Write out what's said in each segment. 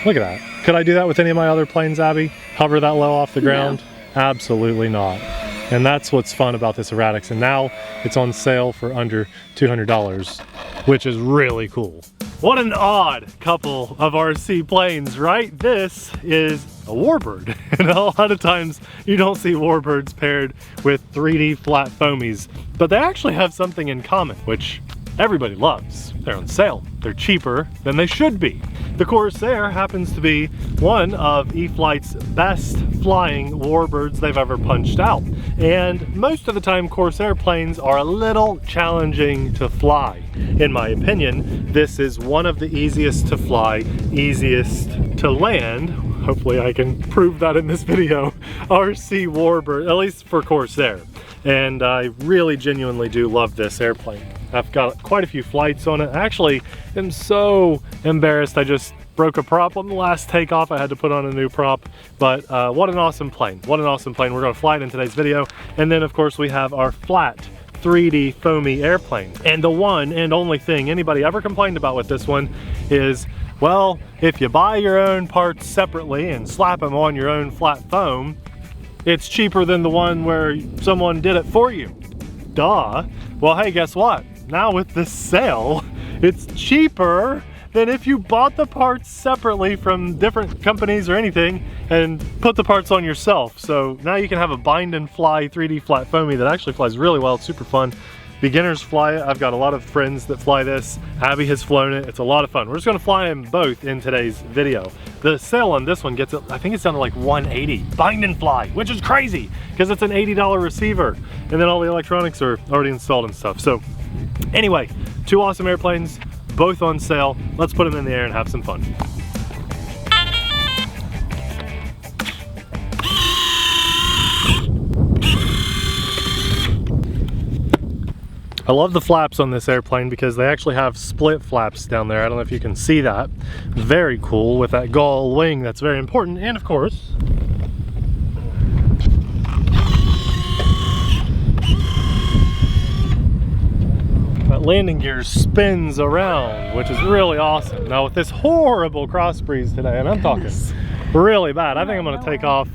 Look at that. Could I do that with any of my other planes, Abby? Hover that low off the ground? No. Absolutely not. And that's what's fun about this Eratix. And now it's on sale for under $200, which is really cool. What an odd couple of RC planes, right? This is a warbird. And a lot of times you don't see warbirds paired with 3D flat foamies, but they actually have something in common, which everybody loves. They're on sale. They're cheaper than they should be. The Corsair happens to be one of E-Flite's best flying warbirds they've ever punched out. And most of the time Corsair planes are a little challenging to fly. In my opinion, this is one of the easiest to fly, easiest to land. Hopefully I can prove that in this video. RC warbird, at least for Corsair. And I really genuinely do love this airplane. I've got quite a few flights on it. I actually am so embarrassed. I just broke a prop on the last takeoff. I had to put on a new prop, but what an awesome plane. What an awesome plane. We're gonna fly it in today's video. And then of course we have our flat 3D foamy airplane. And the one and only thing anybody ever complained about with this one is, well, if you buy your own parts separately and slap them on your own flat foam, it's cheaper than the one where someone did it for you. Duh. Well, hey, guess what? Now with this sale, it's cheaper than if you bought the parts separately from different companies or anything and put the parts on yourself. So now you can have a bind and fly 3D flat foamy that actually flies really well. It's super fun. Beginners fly it. I've got a lot of friends that fly this. Abby has flown it. It's a lot of fun. We're just gonna fly them both in today's video. The sale on this one gets it, I think it's down to like $180. Bind and fly, which is crazy because it's an $80 receiver. And then all the electronics are already installed and stuff. So anyway, two awesome airplanes, both on sale. Let's put them in the air and have some fun. I love the flaps on this airplane because they actually have split flaps down there. I don't know if you can see that. Very cool with that gull wing. That's very important. And of course, that landing gear spins around, which is really awesome. Now with this horrible cross breeze today, and I'm talking really bad, I think I'm gonna take off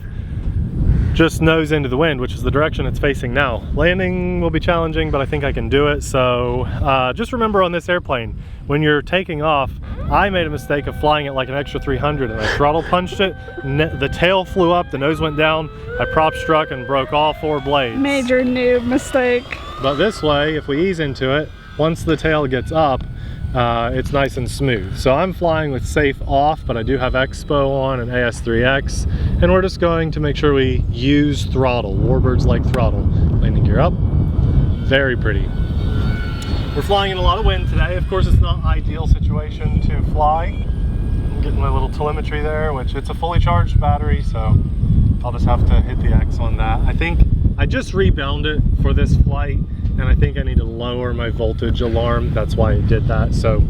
just nose into the wind, which is the direction it's facing now. Landing will be challenging, but I think I can do it. So just remember on this airplane, when you're taking off, I made a mistake of flying it like an extra 300 and I throttle punched it. The tail flew up, the nose went down, I prop struck and broke all 4 blades. Major noob mistake. But this way, if we ease into it, once the tail gets up, it's nice and smooth. So I'm flying with safe off, but I do have Expo on and AS3X, and we're just going to make sure we use throttle. Warbirds like throttle. Landing gear up. Very pretty. We're flying in a lot of wind today. Of course, it's not ideal situation to fly. I'm getting my little telemetry there, which it's a fully charged battery, so I'll just have to hit the X on that. I think I just rebound it for this flight, and I think I need to lower my voltage alarm. That's why it did that. So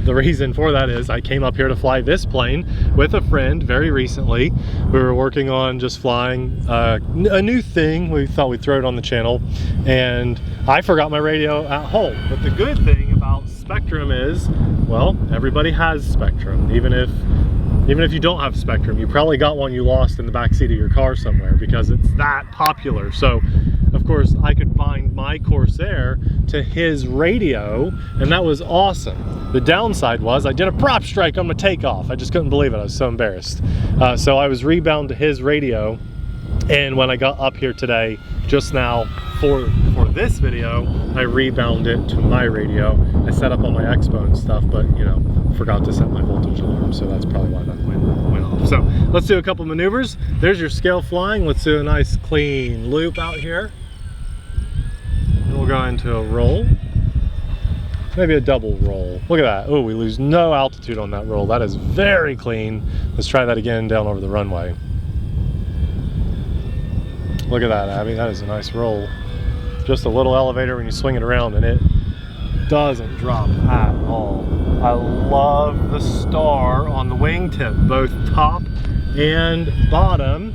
the reason for that is I came up here to fly this plane with a friend very recently. We were working on just flying a new thing. We thought we'd throw it on the channel, and I forgot my radio at home. But the good thing about Spectrum is, well, everybody has Spectrum. Even if you don't have Spectrum, you probably got one you lost in the backseat of your car somewhere because it's that popular. So of course I could bind my Corsair to his radio, and that was awesome. The downside was I did a prop strike on my takeoff. I just couldn't believe it. I was so embarrassed. So I was rebound to his radio, and when I got up here today, just now for this video, I rebound it to my radio. I set up on my Expo and stuff, but you know, forgot to set my voltage alarm, so that's probably why that went off. So let's do a couple maneuvers. There's your scale flying. Let's do a nice clean loop out here. And we'll go into a roll. Maybe a double roll. Look at that. Oh, we lose no altitude on that roll. That is very clean. Let's try that again down over the runway. Look at that, Abby. That is a nice roll. Just a little elevator when you swing it around, and it doesn't drop at all. I love the star on the wingtip, both top and bottom.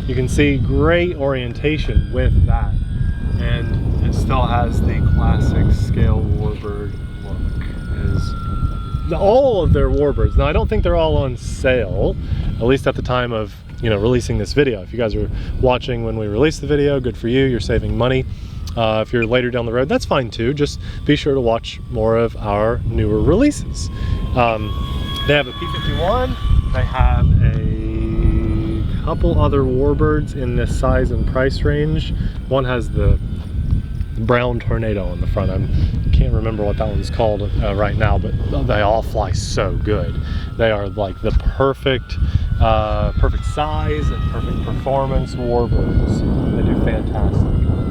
You can see great orientation with that. And it still has the classic scale warbird look. It is all of their warbirds. Now I don't think they're all on sale, at least at the time of, you know, releasing this video. If you guys are watching when we release the video, good for you, you're saving money. If you're later down the road, that's fine too. Just be sure to watch more of our newer releases. They have a P51, they have a couple other warbirds in this size and price range. One has the brown tornado on the front. I can't remember what that one's called right now, but they all fly so good. They are like the perfect size and perfect performance warbirds. They do fantastic.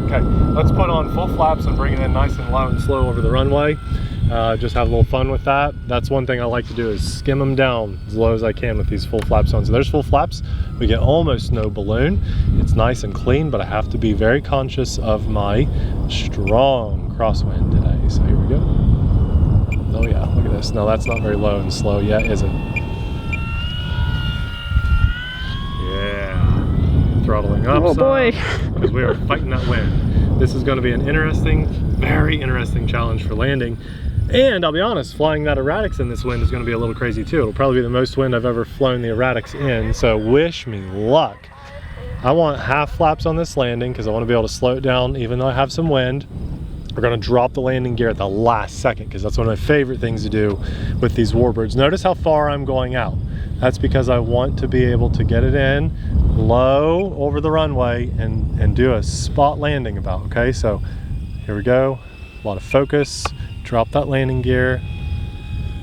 Okay, let's put on full flaps and bring it in nice and low and slow over the runway. Just have a little fun with that. That's one thing I like to do, is skim them down as low as I can with these full flaps on. So there's full flaps. We get almost no balloon. It's nice and clean, but I have to be very conscious of my strong crosswind today. So here we go. Oh yeah, look at this. No, that's not very low and slow yet, is it? Yeah. Throttling up. Oh boy. Because we are fighting that wind. This is going to be an interesting, very interesting challenge for landing. And I'll be honest, flying that Eratix in this wind is going to be a little crazy too. It'll probably be the most wind I've ever flown the Eratix in, so wish me luck. I want half flaps on this landing because I want to be able to slow it down even though I have some wind. We're going to drop the landing gear at the last second because that's one of my favorite things to do with these warbirds. Notice how far I'm going out. That's because I want to be able to get it in low over the runway and do a spot landing about, okay? So here we go, a lot of focus, drop that landing gear,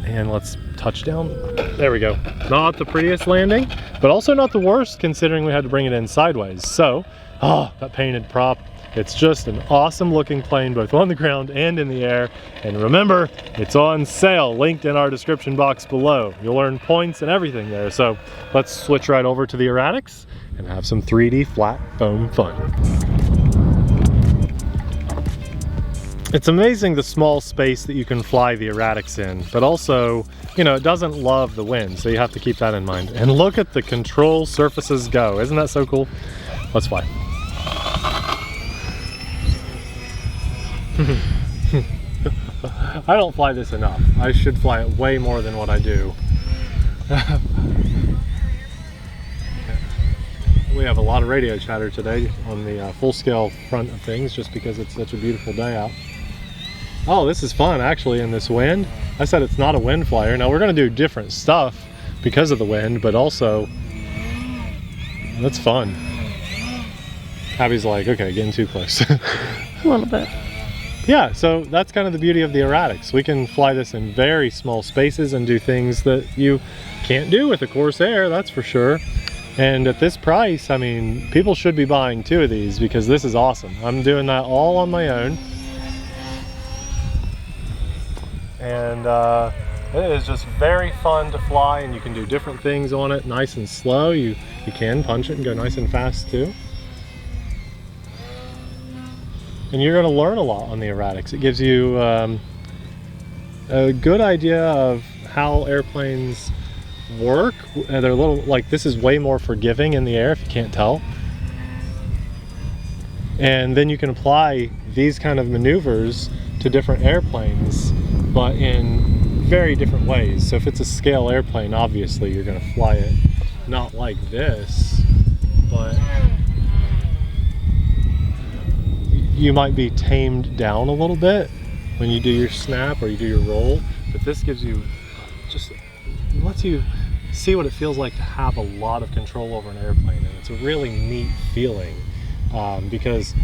and let's touch down. There we go. Not the prettiest landing, but also not the worst considering we had to bring it in sideways. So, oh, that painted prop. It's just an awesome looking plane, both on the ground and in the air. And remember, it's on sale, linked in our description box below. You'll earn points and everything there. So let's switch right over to the Eratix and have some 3D flat foam fun. It's amazing the small space that you can fly the Eratix in, but also, you know, it doesn't love the wind, so you have to keep that in mind. And look at the control surfaces go. Isn't that so cool? Let's fly. I don't fly this enough. I should fly it way more than what I do. We have a lot of radio chatter today on the full scale front of things just because it's such a beautiful day out. Oh, this is fun actually in this wind. I said it's not a wind flyer. Now we're going to do different stuff because of the wind, but also that's fun. Abby's like, okay, getting too close. A little bit. Yeah, so that's kind of the beauty of the Eratix. We can fly this in very small spaces and do things that you can't do with a Corsair, that's for sure. And at this price, I mean, people should be buying 2 of these because this is awesome. I'm doing that all on my own. And it is just very fun to fly, and you can do different things on it, nice and slow. You can punch it and go nice and fast too. And you're going to learn a lot on the Eratix. It gives you a good idea of how airplanes work. They're a little, like, this is way more forgiving in the air if you can't tell. And then you can apply these kind of maneuvers to different airplanes, but in very different ways. So if it's a scale airplane, obviously you're going to fly it not like this, but you might be tamed down a little bit when you do your snap or you do your roll, but this gives you, just lets you see what it feels like to have a lot of control over an airplane. And it's a really neat feeling because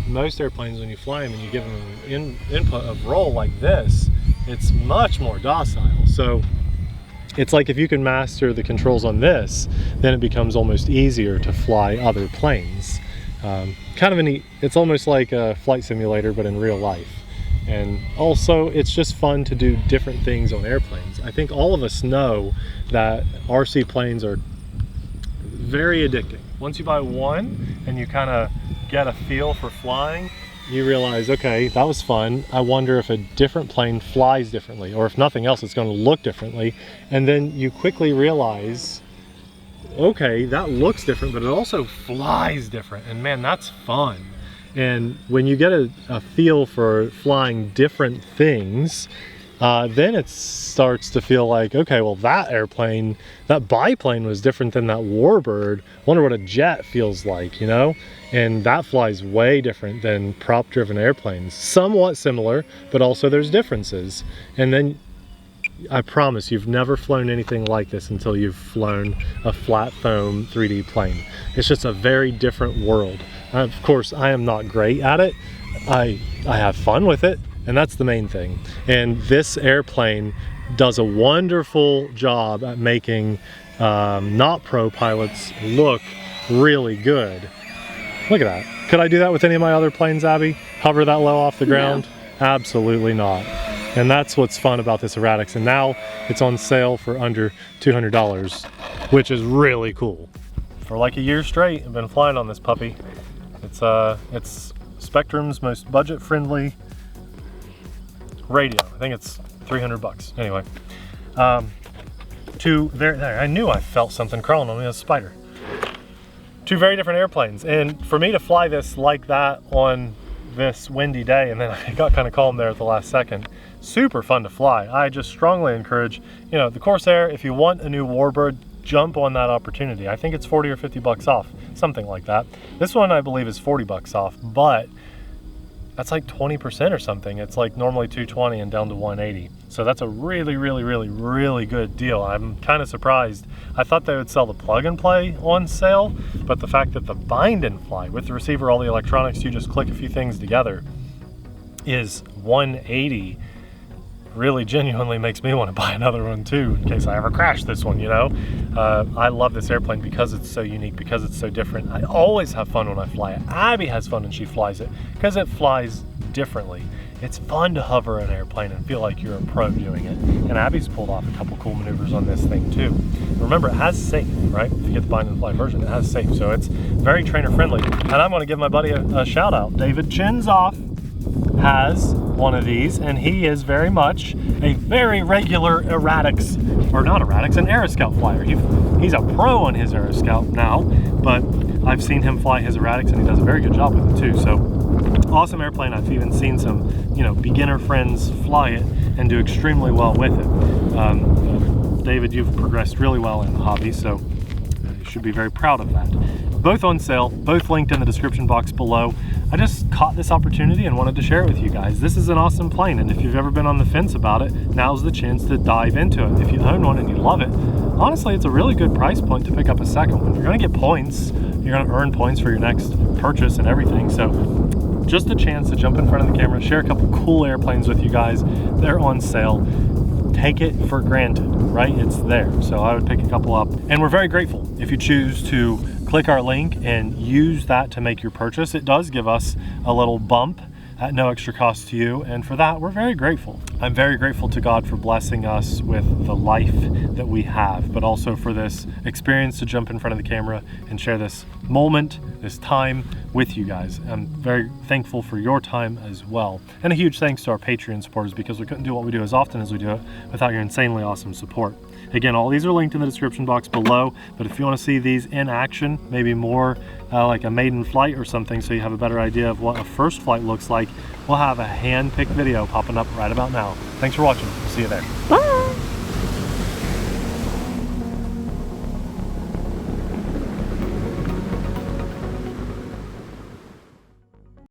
most airplanes, when you fly them and you give them an input of roll like this, it's much more docile. So it's like if you can master the controls on this, then it becomes almost easier to fly other planes. Kind of a neat, it's almost like a flight simulator but in real life. And also it's just fun to do different things on airplanes. I think all of us know that RC planes are very addicting. Once you buy one and you kind of get a feel for flying, you realize, okay, that was fun. I wonder if a different plane flies differently, or if nothing else, it's going to look differently. And then you quickly realize, okay, that looks different, but it also flies different. And man, that's fun. And when you get a feel for flying different things, then it starts to feel like, okay, well that airplane, that biplane was different than that warbird. Wonder what a jet feels like, you know? And that flies way different than prop driven airplanes. Somewhat similar, but also there's differences. And then I promise you've never flown anything like this until you've flown a flat foam 3D plane. It's just a very different world. Of course, I am not great at it. I have fun with it, and that's the main thing. And this airplane does a wonderful job at making not pro pilots look really good. Look at that. Could I do that with any of my other planes, Abby? Hover that low off the ground? No. Absolutely not. And that's what's fun about this Eratix. And now it's on sale for under $200, which is really cool. For like a year straight, I've been flying on this puppy. It's Spectrum's most budget-friendly radio. I think it's 300 bucks. Anyway, there, I knew I felt something crawling on me, a spider. Two very different airplanes. And for me to fly this like that on this windy day, and then I got kind of calm there at the last second, super fun to fly. I just strongly encourage, you know, the Corsair, if you want a new warbird, jump on that opportunity. I think it's 40 or 50 bucks off, something like that. This one I believe is 40 bucks off, but that's like 20% or something. It's like normally 220 and down to 180. So that's a really, really, really, really good deal. I'm kind of surprised. I thought they would sell the plug and play on sale, but the fact that the bind and fly with the receiver, all the electronics, you just click a few things together, is 180 really genuinely makes me want to buy another one too, in case I ever crash this one, you know? I love this airplane because it's so unique, because it's so different. I always have fun when I fly it. Abby has fun when she flies it, because it flies differently. It's fun to hover an airplane and feel like you're a pro doing it. And Abby's pulled off a couple cool maneuvers on this thing too. Remember, it has safe, right? If you get the bind and fly version, it has safe. So it's very trainer friendly. And I'm gonna give my buddy a shout out. David Chenzoff has one of these, and he is very much a very regular Eratix, or not Eratix, an Aeroscout flyer. He's a pro on his Aeroscout now, but I've seen him fly his Eratix and he does a very good job with it too. So awesome airplane. I've even seen some, you know, beginner friends fly it and do extremely well with it. David, you've progressed really well in the hobby, so you should be very proud of that. Both on sale, both linked in the description box below. I just caught this opportunity and wanted to share it with you guys. This is an awesome plane, and if you've ever been on the fence about it, now's the chance to dive into it. If you own one and you love it, honestly, it's a really good price point to pick up a second one. You're gonna get points, you're gonna earn points for your next purchase and everything, so just a chance to jump in front of the camera, share a couple cool airplanes with you guys. They're on sale. Take it for granted, right? It's there. So I would pick a couple up. And we're very grateful if you choose to click our link and use that to make your purchase. It does give us a little bump at no extra cost to you, and for that we're very grateful. I'm very grateful to God for blessing us with the life that we have, but also for this experience to jump in front of the camera and share this moment, this time with you guys. I'm very thankful for your time as well, and a huge thanks to our Patreon supporters, because we couldn't do what we do as often as we do it without your insanely awesome support. Again, all these are linked in the description box below, but if you want to see these in action, maybe more like a maiden flight or something, so you have a better idea of what a first flight looks like, we'll have a hand-picked video popping up right about now. Thanks for watching. See you there. Bye.